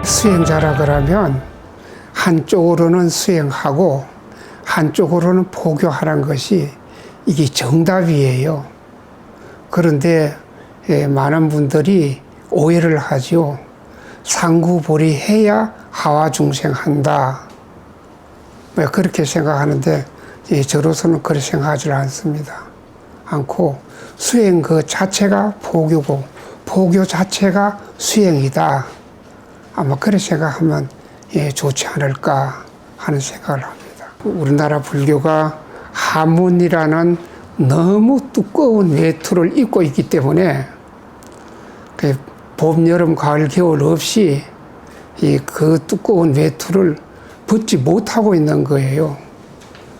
수행자라 그러면 한쪽으로는 수행하고 한쪽으로는 포교하는 것이 이게 정답이에요. 그런데 많은 분들이 오해를 하죠. 상구보리해야 하와중생한다. 그렇게 생각하는데 저로서는 그렇게 생각하지 않고 수행 그 자체가 포교고 포교 자체가 수행이다. 아마 그렇게 생각하면 좋지 않을까 하는 생각을 합니다. 우리나라 불교가 하문이라는 너무 두꺼운 외투를 입고 있기 때문에 봄, 여름, 가을, 겨울 없이 그 두꺼운 외투를 벗지 못하고 있는 거예요.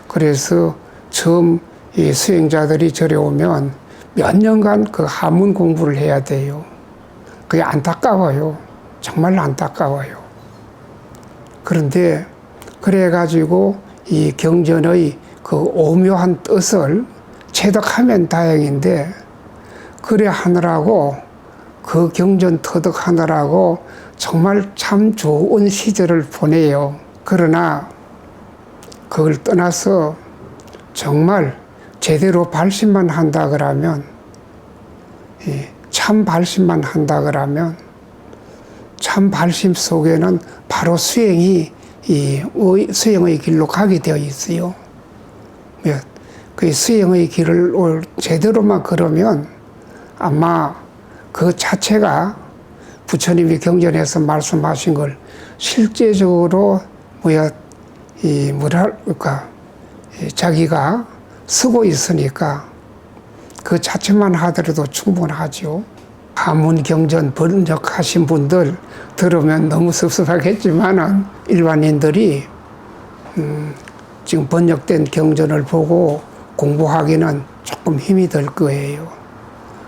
그래서 처음 수행자들이 절에 오면 몇 년간 그 하문 공부를 해야 돼요. 그게 안타까워요. 정말 안타까워요. 그런데 그래가지고 이 경전의 그 오묘한 뜻을 체득하면 다행인데 그래 하느라고 그 경전 터득하느라고 정말 참 좋은 시절을 보내요. 그러나 그걸 떠나서 정말 제대로 발심만 한다 그러면 참 발심만 한다 그러면 참 발심 속에는 바로 수행이 수행의 길로 가게 되어 있어요. 그 수행의 길을 제대로만 걸으면 아마 그 자체가 부처님이 경전에서 말씀하신 걸 실제적으로 자기가 쓰고 있으니까 그 자체만 하더라도 충분하죠. 하문경전 번역하신 분들 들으면 너무 섭섭하겠지만은 일반인들이 지금 번역된 경전을 보고 공부하기는 조금 힘이 들 거예요.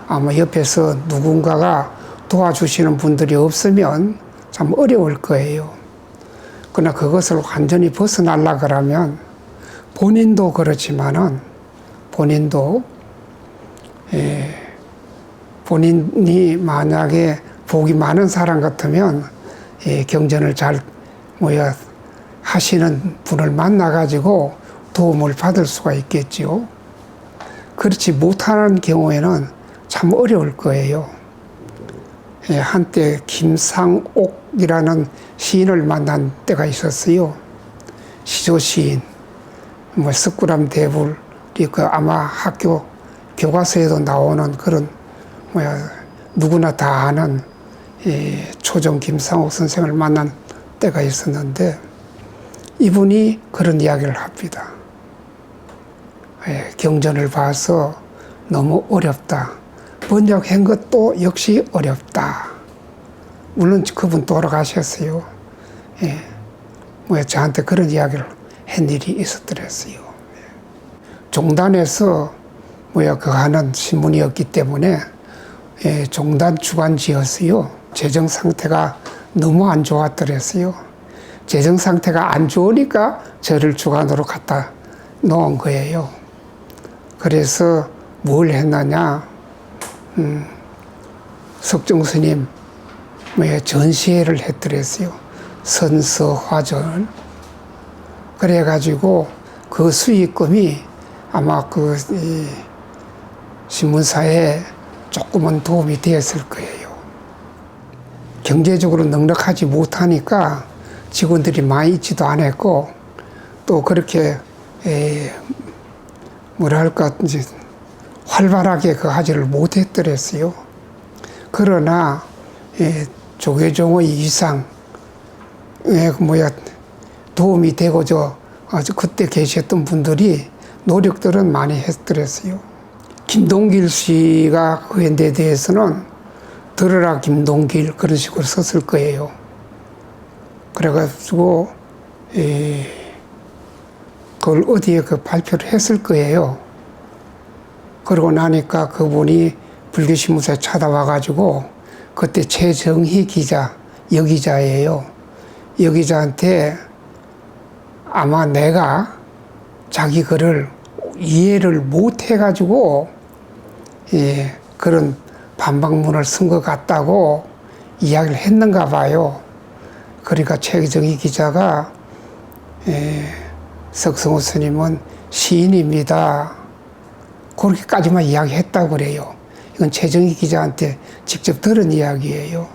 아마 옆에서 누군가가 도와주시는 분들이 없으면 참 어려울 거예요. 그러나 그것을 완전히 벗어나려 그러면 본인도 그렇지만은 본인이 만약에 복이 많은 사람 같으면 경전을 잘 하시는 분을 만나가지고 도움을 받을 수가 있겠지요. 그렇지 못하는 경우에는 참 어려울 거예요. 한때 김상옥이라는 시인을 만난 때가 있었어요. 시조 시인, 석굴암 대불이 아마 학교 교과서에도 나오는 그런 누구나 다 아는 초정 김상옥 선생을 만난 때가 있었는데 이분이 그런 이야기를 합니다. 경전을 봐서 너무 어렵다. 번역한 것도 역시 어렵다. 물론 그분 돌아가셨어요. 저한테 그런 이야기를 한 일이 있었더랬어요. 종단에서 그 하는 신문이었기 때문에 종단 주간지였어요. 재정 상태가 너무 안 좋았더랬어요. 재정 상태가 안 좋으니까 저를 주간으로 갖다 놓은 거예요. 그래서 뭘 했느냐, 석정스님 전시회를 했더랬어요. 선서화전을. 그래가지고 그 수익금이 아마 그 신문사에 조금은 도움이 되었을 거예요. 경제적으로 넉넉하지 못하니까 직원들이 많이 있지도 않았고 또 그렇게 이제 활발하게 그 하지를 못했더랬어요. 그러나 조계종의 이상 도움이 되고 그때 계셨던 분들이 노력들은 많이 했더랬어요. 김동길 씨가 그 현대에 대해서는 들으라 김동길 그런 식으로 썼을 거예요. 그래가지고 그걸 어디에 발표를 했을 거예요. 그러고 나니까 그분이 불교신문사에 찾아와가지고 그때 최정희 기자, 여기자예요. 여기자한테 아마 내가 자기 글을 이해를 못해가지고 그런 반박문을 쓴 것 같다고 이야기를 했는가 봐요. 그러니까 최정희 기자가 석성호 스님은 시인입니다. 그렇게까지만 이야기했다고 그래요. 이건 최정희 기자한테 직접 들은 이야기예요.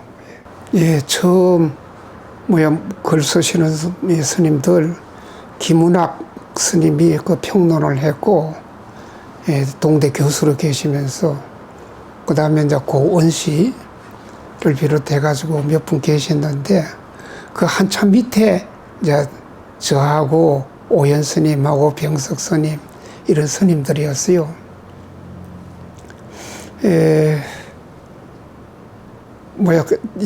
예, 처음 글 쓰시는 스님들 김은학 스님이 그 평론을 했고, 예, 동대 교수로 계시면서 그 다음에 이제 고원 씨를 비롯해가지고 몇 분 계셨는데 그 한참 밑에 이제 저하고 오연 스님하고 병석 스님 이런 스님들이었어요.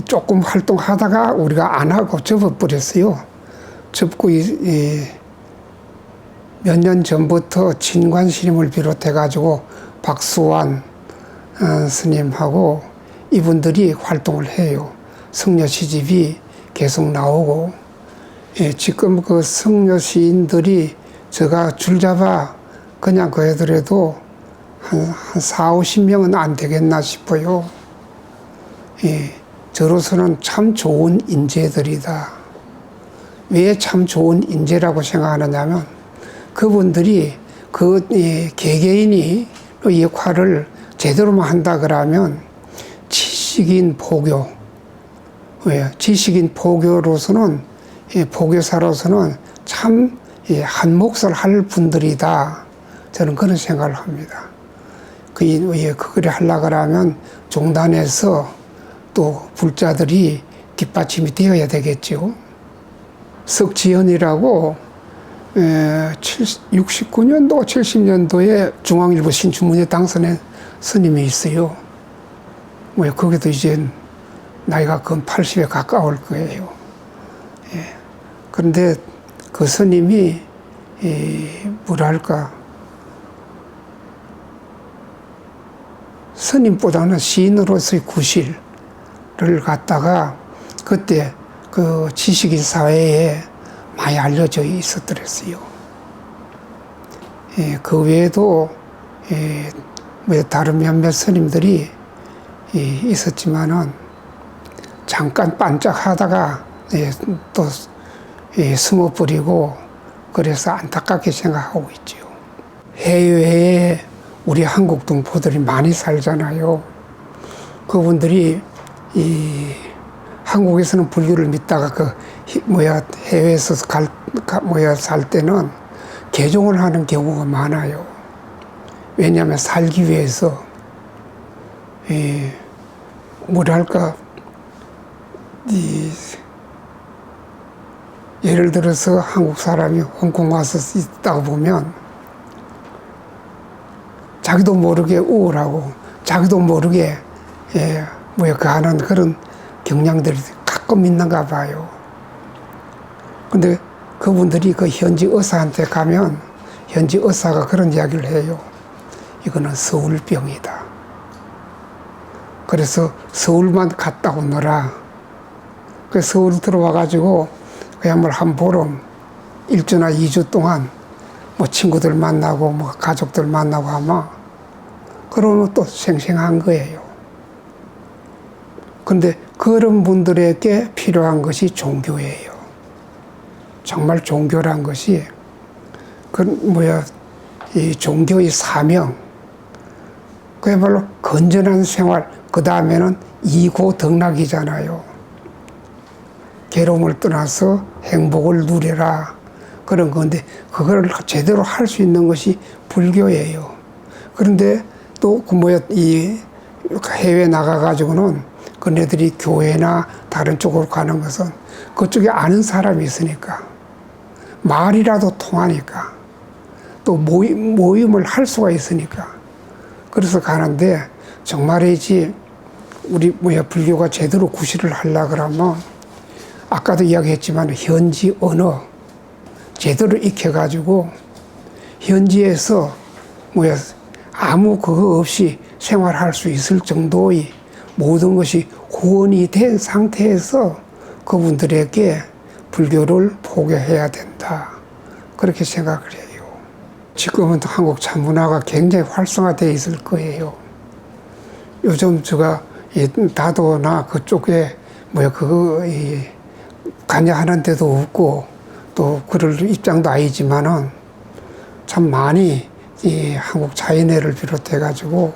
조금 활동하다가 우리가 안 하고 접어버렸어요. 접고 몇 년 전부터 진관 스님을 비롯해가지고 박수환 스님하고 이분들이 활동을 해요. 성녀 시집이 계속 나오고, 지금 그 성녀 시인들이 제가 줄잡아 그냥 그 애들에도 한 4, 50명은 안 되겠나 싶어요. 저로서는 참 좋은 인재들이다. 왜 참 좋은 인재라고 생각하느냐면 그분들이 그 개개인이 역할을 제대로만 한다 그러면 지식인 포교, 지식인 포교로서는 포교사로서는 참 한 몫을 할 분들이다. 저는 그런 생각을 합니다. 그걸 하려고 하면 종단에서 또 불자들이 뒷받침이 되어야 되겠죠. 석지연이라고 69년도, 70년도에 중앙일보 신춘문예 당선인 스님이 있어요. 거기도 이제 나이가 근 80에 가까울 거예요. 그런데 그 스님이 뭐랄까 스님보다는 시인으로서의 구실을 갖다가 그때 그 지식인 사회에 많이 알려져 있었더랬어요. 그 외에도 다른 몇몇 스님들이 있었지만은 잠깐 반짝하다가 또 숨어버리고 그래서 안타깝게 생각하고 있죠. 해외에 우리 한국 동포들이 많이 살잖아요. 그분들이 한국에서는 불교를 믿다가 해외에서 살 때는 개종을 하는 경우가 많아요. 왜냐하면 살기 위해서 뭐랄까 예를 들어서 한국 사람이 홍콩 와서 있다가 보면 자기도 모르게 우울하고 자기도 모르게 하는 그런 경향들이 가끔 있는가 봐요. 근데 그분들이 그 현지 의사한테 가면 현지 의사가 그런 이야기를 해요. 이거는 서울병이다. 그래서 서울만 갔다 오너라. 그래서 서울 들어와가지고 그야말로 한 보름, 1주나 2주 동안 친구들 만나고 가족들 만나고 하면 그러면 또 생생한 거예요. 근데 그런 분들에게 필요한 것이 종교예요. 정말 종교란 것이 이 종교의 사명, 그야말로 건전한 생활, 그 다음에는 이고덕락이잖아요. 괴로움을 떠나서 행복을 누려라. 그런 건데, 그걸 제대로 할 수 있는 것이 불교예요. 그런데 또 이 해외 나가가지고는 그네들이 교회나 다른 쪽으로 가는 것은 그쪽에 아는 사람이 있으니까, 말이라도 통하니까, 또 모임을 할 수가 있으니까, 그래서 가는데, 정말이지, 우리 불교가 제대로 구실을 하려고 그러면, 아까도 이야기했지만, 현지 언어, 제대로 익혀가지고, 현지에서 아무 그거 없이 생활할 수 있을 정도의 모든 것이 후원이 된 상태에서 그분들에게 불교를 포교해야 된다. 그렇게 생각을 해요. 지금은 한국 참문화가 굉장히 활성화되어 있을 거예요. 요즘 제가 다도나 그쪽에 관여하는 데도 없고 또 그럴 입장도 아니지만은 참 많이 이 한국 자연회를 비롯해 가지고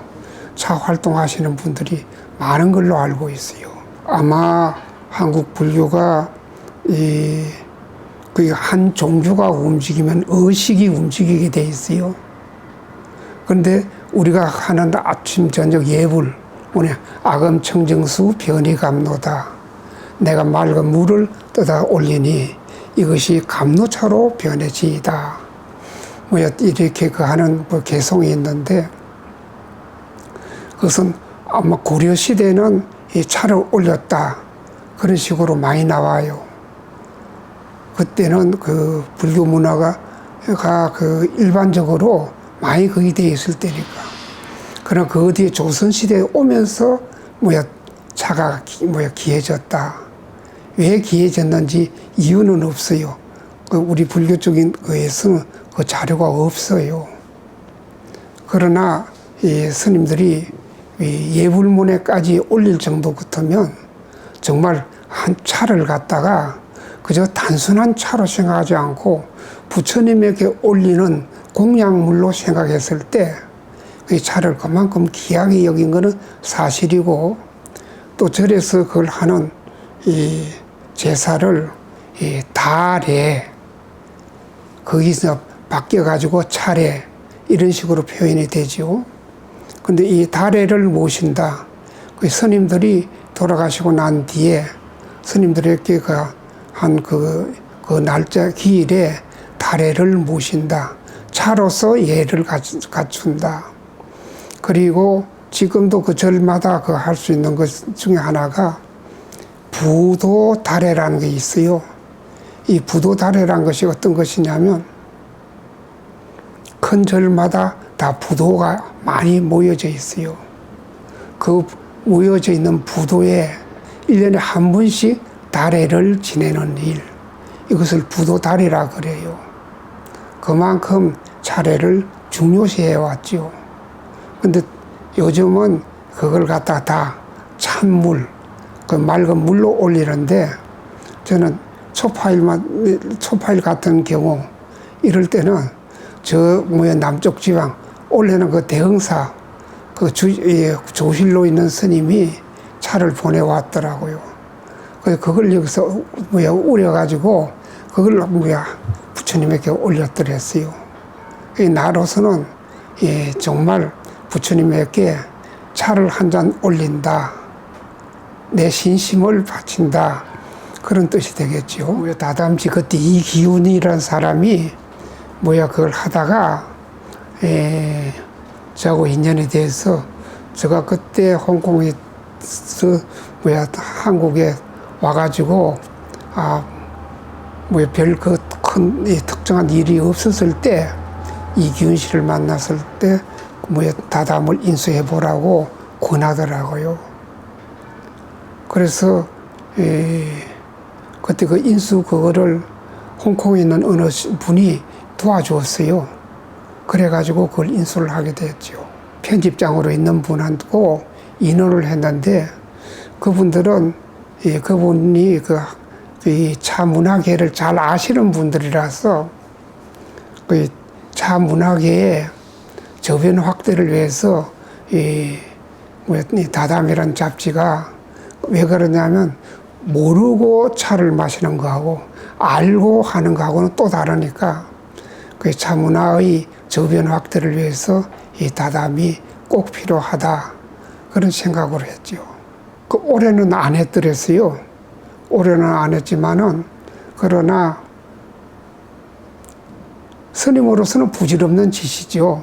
차 활동하시는 분들이 많은 걸로 알고 있어요. 아마 한국 불교가 그 한 종교가 움직이면 의식이 움직이게 돼 있어요. 그런데 우리가 하는 아침 저녁 예불 뭐냐 아금청정수 변이감로다. 내가 맑은 물을 떠다 올리니 이것이 감로차로 변해지이다. 뭐 이렇게 그 하는 뭐 개성이 있는데 그것은 아마 고려 시대는 이 차를 올렸다 그런 식으로 많이 나와요. 그때는 그 불교 문화가 그 일반적으로 많이 거의 돼 있을 때니까. 그러나 그 뒤에 조선 시대에 오면서 차가 귀해졌다. 왜 귀해졌는지 이유는 없어요. 우리 불교적인 거에서는 그 자료가 없어요. 그러나 이 스님들이 예불문에까지 올릴 정도 같으면 정말 한 차를 갖다가 그저 단순한 차로 생각하지 않고 부처님에게 올리는 공양물로 생각했을 때 이 차를 그만큼 귀하게 여긴 것은 사실이고 또 절에서 그걸 하는 이 제사를 이 달에 거기서 바뀌어가지고 차례 이런 식으로 표현이 되죠. 근데 이 달에를 모신다. 그 스님들이 돌아가시고 난 뒤에 스님들에게 그 날짜 기일에 달에를 모신다. 차로서 예를 갖춘다. 그리고 지금도 그 절마다 그 할 수 있는 것 중에 하나가 부도 달에라는 게 있어요. 이 부도 달에라는 것이 어떤 것이냐면 큰 절마다 다 부도가 많이 모여져 있어요. 그 모여져 있는 부도에 1년에 한 번씩 달에를 지내는 일, 이것을 부도달이라 그래요. 그만큼 차례를 중요시해 왔죠. 근데 요즘은 그걸 갖다가 다 찬물, 그 맑은 물로 올리는데 저는 초파일 같은 경우 이럴 때는 남쪽 지방 올해는 그 대흥사 그 조실로 있는 스님이 차를 보내왔더라고요. 그걸 여기서 우려가지고 그걸 부처님에게 올렸더랬어요. 나로서는 정말 부처님에게 차를 한 잔 올린다. 내 신심을 바친다. 그런 뜻이 되겠죠. 다담지 그때 이기훈이라는 사람이 그걸 하다가 저하고 인연이 돼서 제가 그때 홍콩에서 한국에 와가지고 별 그 큰 특정한 일이 없었을 때 이기훈 씨를 만났을 때 다담을 인수해 보라고 권하더라고요. 그래서 그때 그 인수 그거를 홍콩에 있는 어느 분이 도와주었어요. 그래가지고 그걸 인수를 하게 됐죠. 편집장으로 있는 분하고 인원을 했는데 그분들은 그분이 이 차 문화계를 잘 아시는 분들이라서 그 차 문화계의 저변 확대를 위해서 이 다담이라는 잡지가 왜 그러냐면 모르고 차를 마시는 거하고 알고 하는 거하고는 또 다르니까 그 차 문화의 저변 확대를 위해서 이 다담이 꼭 필요하다 그런 생각을 했죠. 올해는 안 했더랬어요. 올해는 안 했지만은 그러나 스님으로서는 부질없는 짓이죠.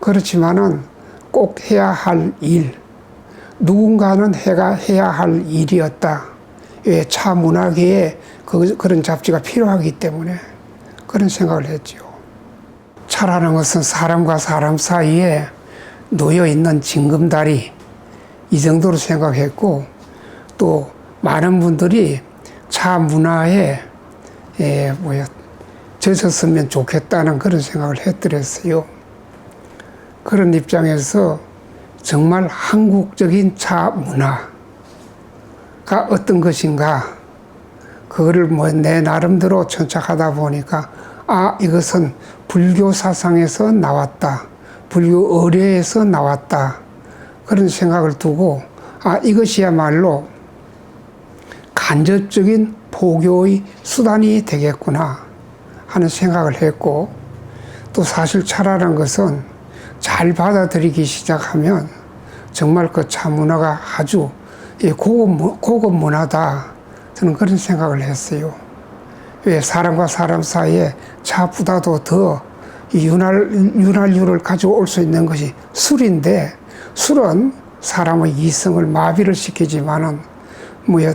그렇지만은 꼭 해야 할 일, 누군가는 해야 할 일이었다. 왜 차 문화계에 그런 잡지가 필요하기 때문에 그런 생각을 했죠. 차라는 것은 사람과 사람 사이에 놓여 있는 징검다리 이 정도로 생각했고 또 많은 분들이 차 문화에 젖었으면 좋겠다는 그런 생각을 했더랬어요. 그런 입장에서 정말 한국적인 차 문화가 어떤 것인가 그거를 뭐 내 나름대로 천착하다 보니까 이것은 불교 사상에서 나왔다. 불교 의례에서 나왔다. 그런 생각을 두고 이것이야말로 간접적인 포교의 수단이 되겠구나 하는 생각을 했고, 또 사실 차라는 것은 잘 받아들이기 시작하면 정말 그 차문화가 아주 고급 문화다. 저는 그런 생각을 했어요. 왜 사람과 사람 사이에 차보다도 더 윤활유를 가지고 올 수 있는 것이 술인데, 술은 사람의 이성을 마비를 시키지만은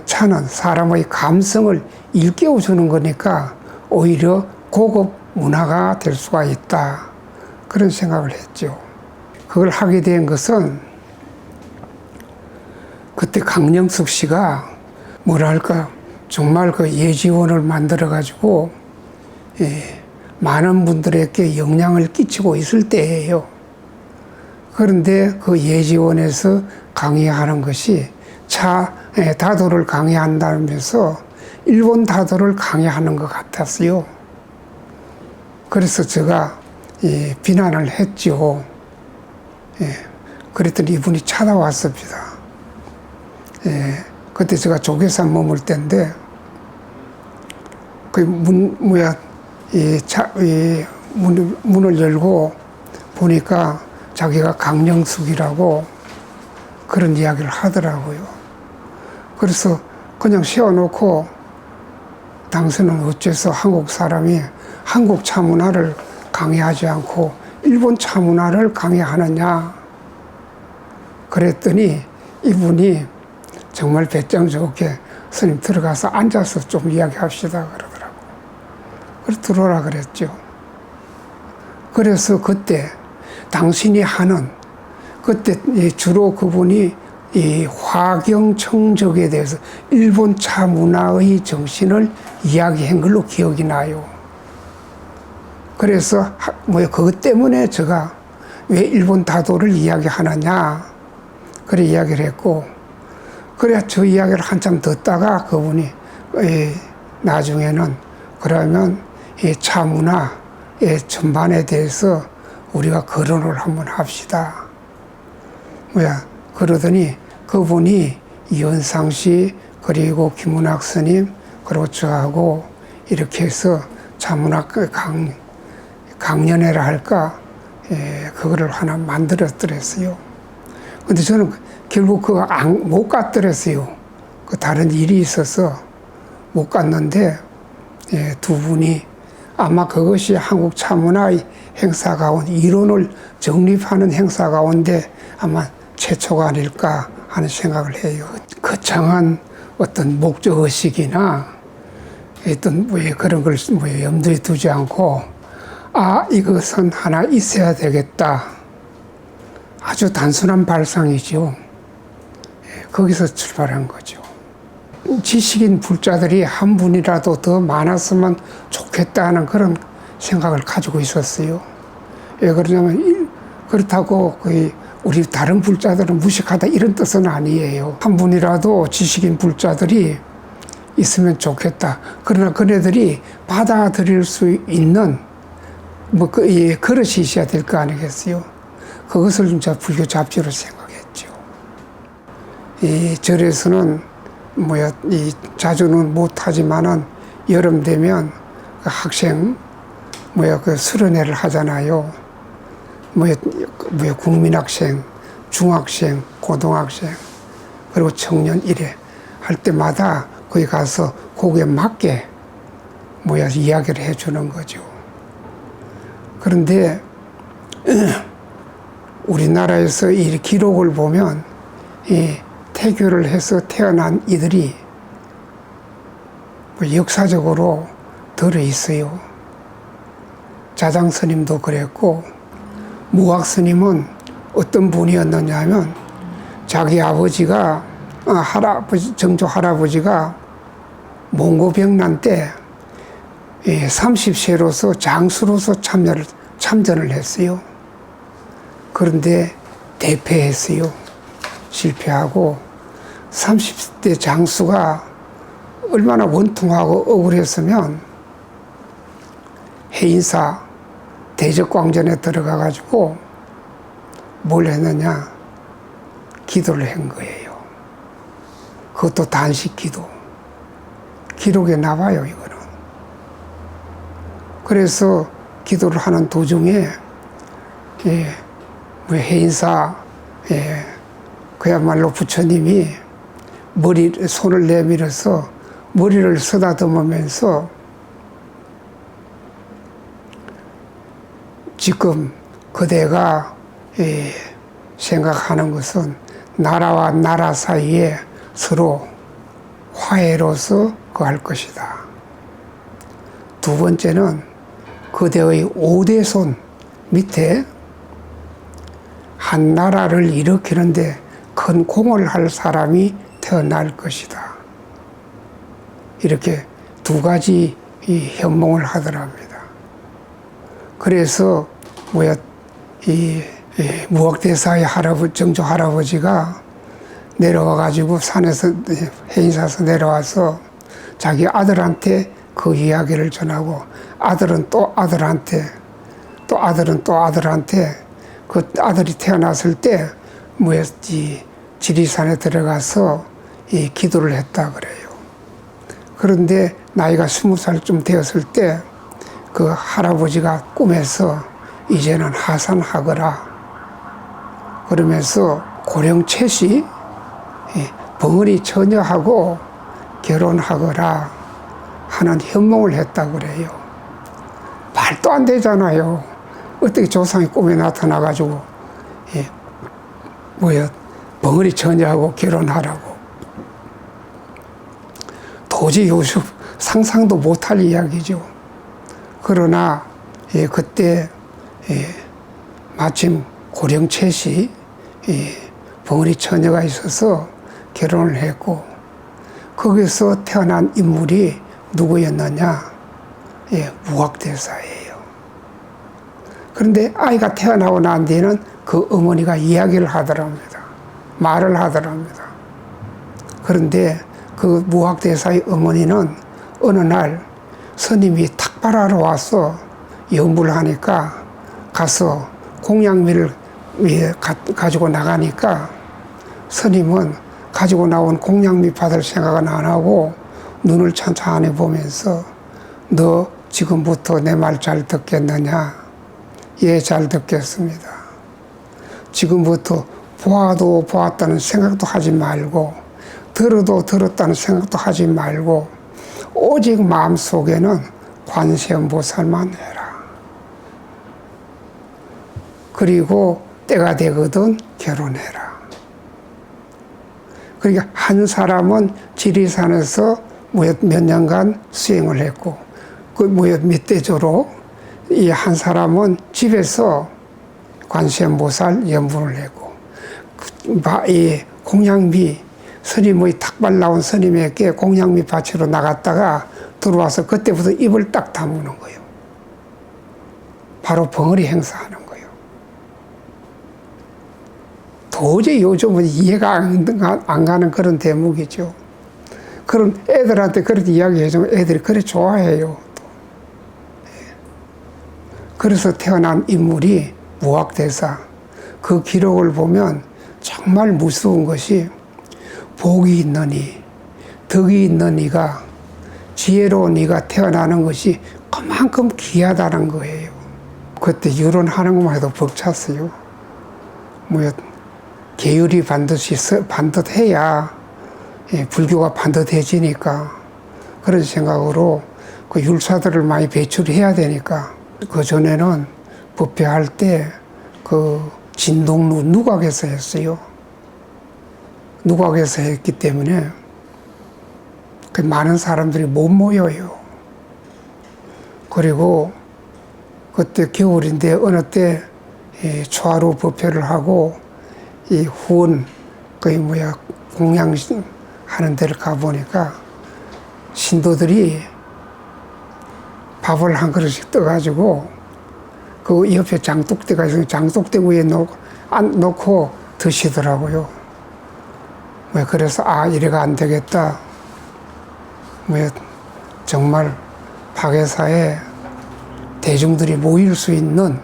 차는 사람의 감성을 일깨워주는 거니까 오히려 고급 문화가 될 수가 있다. 그런 생각을 했죠. 그걸 하게 된 것은 그때 강령숙 씨가 뭐랄까 정말 그 예지원을 만들어 가지고 많은 분들에게 영향을 끼치고 있을 때예요. 그런데 그 예지원에서 강의하는 것이 다도를 강의한다면서 일본 다도를 강의하는 것 같았어요. 그래서 제가 비난을 했죠. 그랬더니 이분이 찾아왔습니다. 그때 제가 조계산 머물 때인데, 문을 열고 보니까 자기가 강령숙이라고 그런 이야기를 하더라고요. 그래서 그냥 세워놓고 당신은 어째서 한국 사람이 한국 차문화를 강의하지 않고 일본 차문화를 강의하느냐. 그랬더니 이분이 정말 배짱 좋게 스님 들어가서 앉아서 좀 이야기합시다 그러더라고. 그래서 들어오라 그랬죠. 그래서 그때 당신이 하는, 그때 주로 그분이 이 화경청적에 대해서 일본 차문화의 정신을 이야기한 걸로 기억이 나요. 그래서 그것 때문에 제가 왜 일본 다도를 이야기하느냐 그래 이야기를 했고, 그래야 저 이야기를 한참 듣다가 그분이 나중에는 그러면 이 차문화의 전반에 대해서 우리가 거론을 한번 합시다. 그러더니 그분이 이현상 씨 그리고 김은학 스님 그리고 저하고 이렇게 해서 차문화 강연회라 할까 그거를 하나 만들었더랬어요. 근데 저는 결국 그거 못 갔더랬어요. 그 다른 일이 있어서 못 갔는데 두 분이 아마 그것이 한국 차문화의 행사 가운데 이론을 정립하는 행사 가운데 아마 최초가 아닐까 하는 생각을 해요. 거창한 어떤 목적의식이나 어떤 그런 걸 염두에 두지 않고 이것은 하나 있어야 되겠다. 아주 단순한 발상이죠. 거기서 출발한 거죠. 지식인 불자들이 한 분이라도 더 많았으면 좋겠다는 그런 생각을 가지고 있었어요. 왜 그러냐면 그렇다고 우리 다른 불자들은 무식하다 이런 뜻은 아니에요. 한 분이라도 지식인 불자들이 있으면 좋겠다. 그러나 그네들이 받아들일 수 있는 그릇이 있어야 될 거 아니겠어요. 그것을 진짜 불교 잡지로 생각했죠. 이 절에서는 자주는 못하지만은 여름 되면 그 학생 수련회를 하잖아요. 국민학생, 중학생, 고등학생, 그리고 청년 이래 할 때마다 거기 가서 거기에 맞게 이야기를 해주는 거죠. 그런데 우리나라에서 이 기록을 보면 이 태교를 해서 태어난 이들이 역사적으로 들어 있어요. 자장 스님도 그랬고, 무학 스님은 어떤 분이었느냐 하면 자기 아버지가 정조 할아버지가 몽고병난 때 30세로서 장수로서 참전을 했어요. 그런데 대패했어요. 실패하고 30대 장수가 얼마나 원통하고 억울했으면 해인사 대적광전에 들어가 가지고 뭘 했느냐, 기도를 한 거예요. 그것도 단식 기도. 기록에 나와요, 이거는. 그래서 기도를 하는 도중에 뭐 해인사 그야말로 부처님이 손을 내밀어서 머리를 쓰다듬으면서 지금 그대가 생각하는 것은 나라와 나라 사이에 서로 화해로서 거할 것이다. 두 번째는 그대의 오대손 밑에 한 나라를 일으키는데 큰 공을 할 사람이 태어날 것이다. 이렇게 두 가지 현몽을 하더랍니다. 그래서 무학대사의 정조 할아버지가 내려와가지고 산에서 해인사에서 내려와서 자기 아들한테 그 이야기를 전하고 아들은 또 아들한테 또 아들은 또 아들한테 그 아들이 태어났을 때 지리산에 들어가서 기도를 했다 그래요. 그런데 나이가 20살쯤 되었을 때 그 할아버지가 꿈에서 이제는 하산하거라 그러면서 고령채시 벙어리 처녀하고 결혼하거라 하는 현몽을 했다 그래요. 말도 안 되잖아요. 어떻게 조상이 꿈에 나타나가지고 벙어리 처녀하고 결혼하라고. 도저히 요즘 상상도 못할 이야기죠. 그러나 그때 마침 고령채시 벙어리 처녀가 있어서 결혼을 했고 거기서 태어난 인물이 누구였느냐? 무학대사예요. 그런데 아이가 태어나고 난 뒤에는 그 어머니가 이야기를 하더랍니다. 말을 하더랍니다. 그런데 그 무학대사의 어머니는 어느 날 스님이 탁발하러 와서 염불을 하니까 가서 공양미를 가지고 나가니까 스님은 가지고 나온 공양미 받을 생각은 안 하고 눈을 찬찬히 보면서 너 지금부터 내 말 잘 듣겠느냐? 예, 잘 듣겠습니다. 지금부터 보아도 보았다는 생각도 하지 말고 들어도 들었다는 생각도 하지 말고 오직 마음속에는 관세음보살만 해라. 그리고 때가 되거든 결혼해라. 그러니까 한 사람은 지리산에서 몇 년간 수행을 했고 그 밑대조로 이 한 사람은 집에서 관세음보살 연분을 했고 이 공양미 스님의 탁발 나온 스님에게 공양미 바치러 나갔다가 들어와서 그때부터 입을 딱 다무는 거예요. 바로 벙어리 행사하는 거예요. 도저히 요즘은 이해가 안 가는 그런 대목이죠. 그런 애들한테 그렇게 이야기해주면 애들이 그래 좋아해요. 그래서 태어난 인물이 무학대사. 그 기록을 보면 정말 무서운 것이 복이 있느니 덕이 있는 이가 지혜로운 이가 태어나는 것이 그만큼 귀하다는 거예요. 그때 유론하는 것만 해도 벅찼어요. 계율이 반듯해야 불교가 반듯해지니까 그런 생각으로 그 율사들을 많이 배출해야 되니까 그 전에는 법회할 때 그 진동루 누각에서 했어요. 누각에서 했기 때문에 많은 사람들이 못 모여요. 그리고 그때 겨울인데 어느 때 초하루 법회를 하고 이 후원 공양 하는 데를 가보니까 신도들이 밥을 한 그릇씩 떠가지고 그 옆에 장독대가 있어서 장독대 위에 놓고 드시더라고요. 그래서 이래가 안 되겠다. 뭐 정말 박애사에 대중들이 모일 수 있는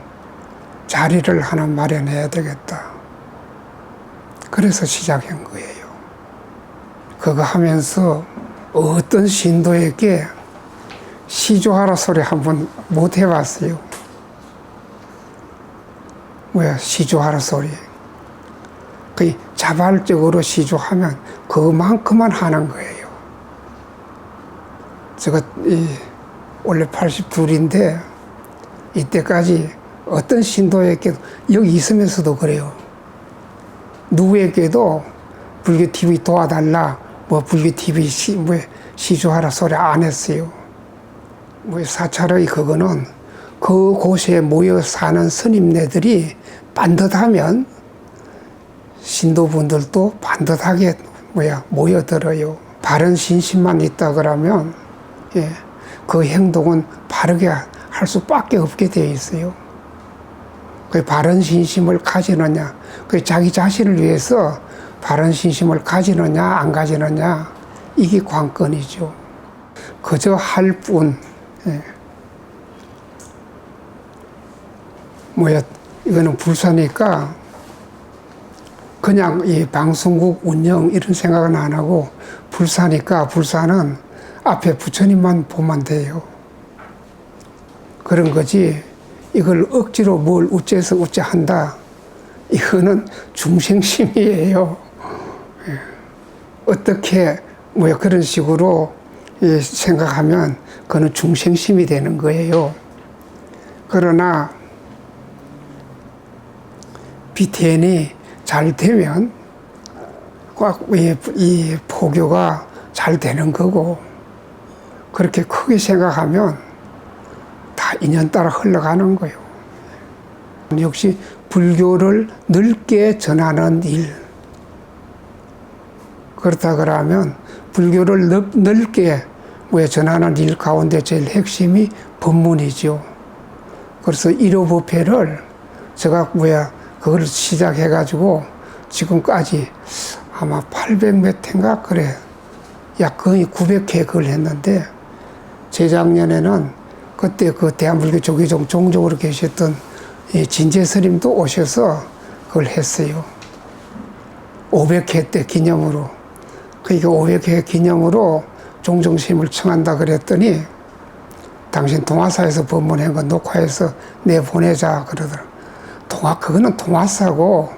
자리를 하나 마련해야 되겠다. 그래서 시작한 거예요. 그거 하면서 어떤 신도에게 시조하라 소리 한번 못 해봤어요. 시조하라 소리. 그 자발적으로 시조하면 그만큼만 하는 거예요. 제가 원래 82인데 이때까지 어떤 신도에게도 여기 있으면서도 그래요. 누구에게도 불교 TV 도와달라, 불교 TV 시조하라 소리 안 했어요. 사찰의 그거는 그곳에 모여 사는 스님네들이 반듯하면 신도분들도 반듯하게 모여들어요. 바른 신심만 있다 그러면 그 행동은 바르게 할 수밖에 없게 되어 있어요. 그 바른 신심을 가지느냐, 그 자기 자신을 위해서 바른 신심을 가지느냐 안 가지느냐, 이게 관건이죠. 그저 할 뿐. 이거는 불사니까 그냥 이 방송국 운영 이런 생각은 안 하고, 불사니까 불사는 앞에 부처님만 보면 돼요. 그런 거지, 이걸 억지로 뭘 어째서 어째 한다, 이거는 중생심이에요. 어떻게 그런 식으로 생각하면 그거는 중생심이 되는 거예요. 그러나 BTN이 잘 되면 이 포교가 잘 되는 거고, 그렇게 크게 생각하면 다 인연 따라 흘러가는 거예요. 역시 불교를 넓게 전하는 일. 그렇다 그러면 불교를 넓게 전하는 일 가운데 제일 핵심이 법문이죠. 그래서 1호 법회를 제가 그걸 시작해가지고 지금까지 아마 800몇 회인가 그래. 약 거의 900회 그걸 했는데, 재작년에는 그때 그 대한불교 조계종 종족으로 계셨던 진재 스님도 오셔서 그걸 했어요. 500회 때 기념으로. 그러니까 500회 기념으로 종종스님을 청한다 그랬더니, 당신 동화사에서 법문한 거 녹화해서 내보내자 그러더라고요. 그거는 동화사고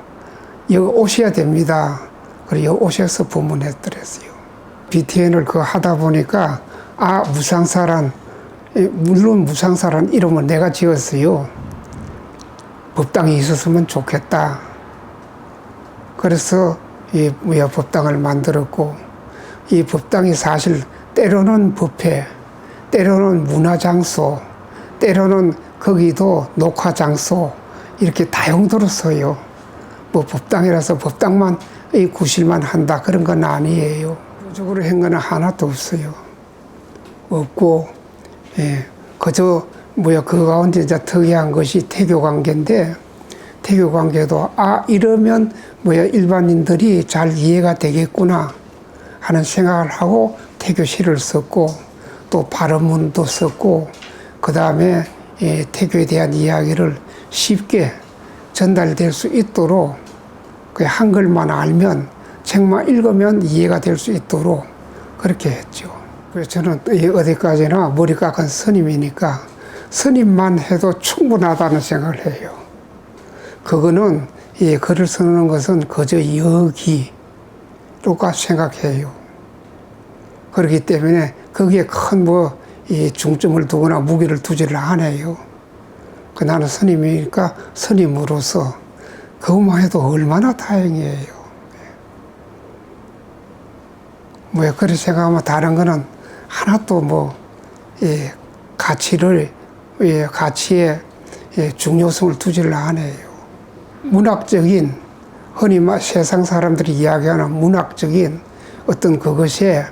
여기 오셔야 됩니다. 그리고 여기 오셔서 법문했더랬어요. BTN을 그거 하다 보니까, 무상사란, 물론 무상사란 이름은 내가 지었어요. 법당이 있었으면 좋겠다. 그래서 이 법당을 만들었고, 이 법당이 사실 때로는 법회, 때로는 문화장소, 때로는 거기도 녹화장소, 이렇게 다용도로 써요. 법당이라서 법당만 이 구실만 한다 그런 건 아니에요. 적으로 한 건 하나도 없어요. 없고, 그저 그 가운데 이제 특이한 것이 태교 관계인데, 태교 관계도 이러면 일반인들이 잘 이해가 되겠구나 하는 생각을 하고 태교시를 썼고, 또 발언문도 썼고, 그 다음에 태교에 대한 이야기를 쉽게 전달될 수 있도록 그 한글만 알면, 책만 읽으면 이해가 될 수 있도록 그렇게 했죠. 그래서 저는 어디까지나 머리 깎은 스님이니까 스님만 해도 충분하다는 생각을 해요. 그거는 글을 쓰는 것은 그저 여기로가 생각해요. 그렇기 때문에 거기에 큰 중점을 두거나 무게를 두지를 않아요. 나는 스님이니까 스님으로서 그것만 해도 얼마나 다행이에요. 그렇게 생각하면 다른 거는 하나도 가치에 중요성을 두지를 않아요. 문학적인, 흔히 세상 사람들이 이야기하는 문학적인 어떤 그것에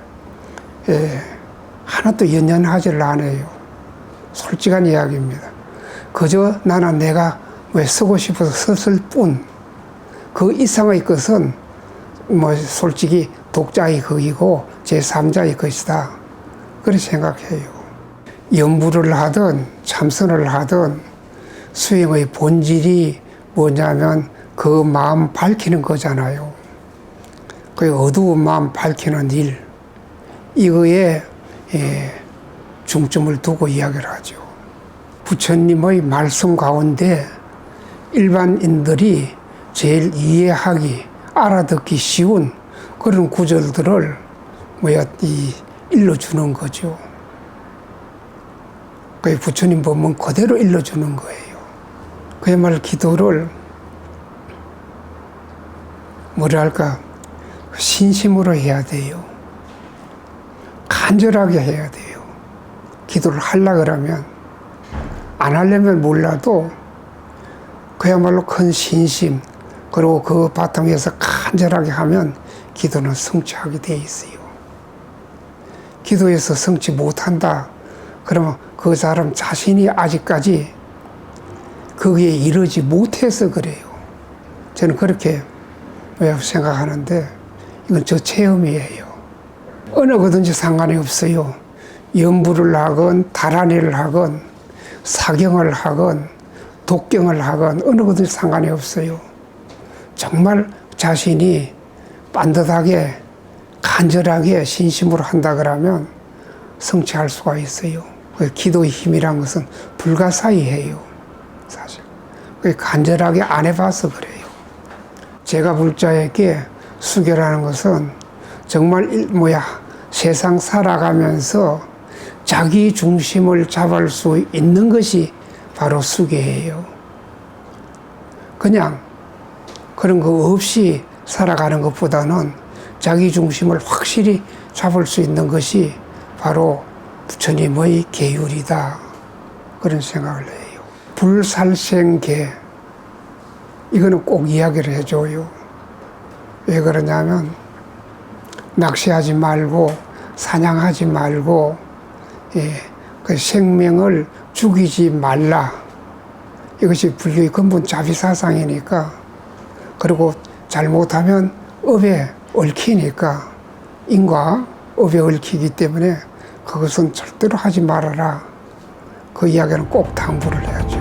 하나도 연연하지를 않아요. 솔직한 이야기입니다. 그저 나는 내가 쓰고 싶어서 썼을 뿐, 그 이상의 것은 솔직히 독자의 것이고 제3자의 것이다. 그렇게 생각해요. 연부를 하든 참선을 하든 수행의 본질이 뭐냐면 그 마음 밝히는 거잖아요. 그 어두운 마음 밝히는 일, 이거에 중점을 두고 이야기를 하죠. 부처님의 말씀 가운데 일반인들이 제일 이해하기, 알아듣기 쉬운 그런 구절들을 일러주는 거죠. 그 부처님 법문 그대로 일러주는 거예요. 그야말로 기도를 신심으로 해야 돼요. 간절하게 해야 돼요. 기도를 하려고 그러면, 안 하려면 몰라도 그야말로 큰 신심, 그리고 그 바탕에서 간절하게 하면 기도는 성취하게 돼 있어요. 기도에서 성취 못한다 그러면 그 사람 자신이 아직까지 거기에 이르지 못해서 그래요. 저는 그렇게 생각하는데, 이건 저 체험이에요. 어느 거든지 상관이 없어요. 연부를 하건 달아내를 하건 사경을 하건 독경을 하건 어느 거든지 상관이 없어요. 정말 자신이 반듯하게 간절하게 신심으로 한다 그러면 성취할 수가 있어요. 기도의 힘이란 것은 불가사의해요. 사실 간절하게 안 해봐서 그래요. 제가 불자에게 수계라는 것은 정말 세상 살아가면서 자기 중심을 잡을 수 있는 것이 바로 수계예요. 그냥 그런 거 없이 살아가는 것보다는 자기 중심을 확실히 잡을 수 있는 것이 바로 부처님의 계율이다, 그런 생각을 해요. 불살생계, 이거는 꼭 이야기를 해줘요. 왜 그러냐면 낚시하지 말고 사냥하지 말고 그 생명을 죽이지 말라, 이것이 불교의 근본 자비사상이니까. 그리고 잘못하면 업에 얽히니까, 인과 업에 얽히기 때문에 그것은 절대로 하지 말아라, 그 이야기는 꼭 당부를 해야죠.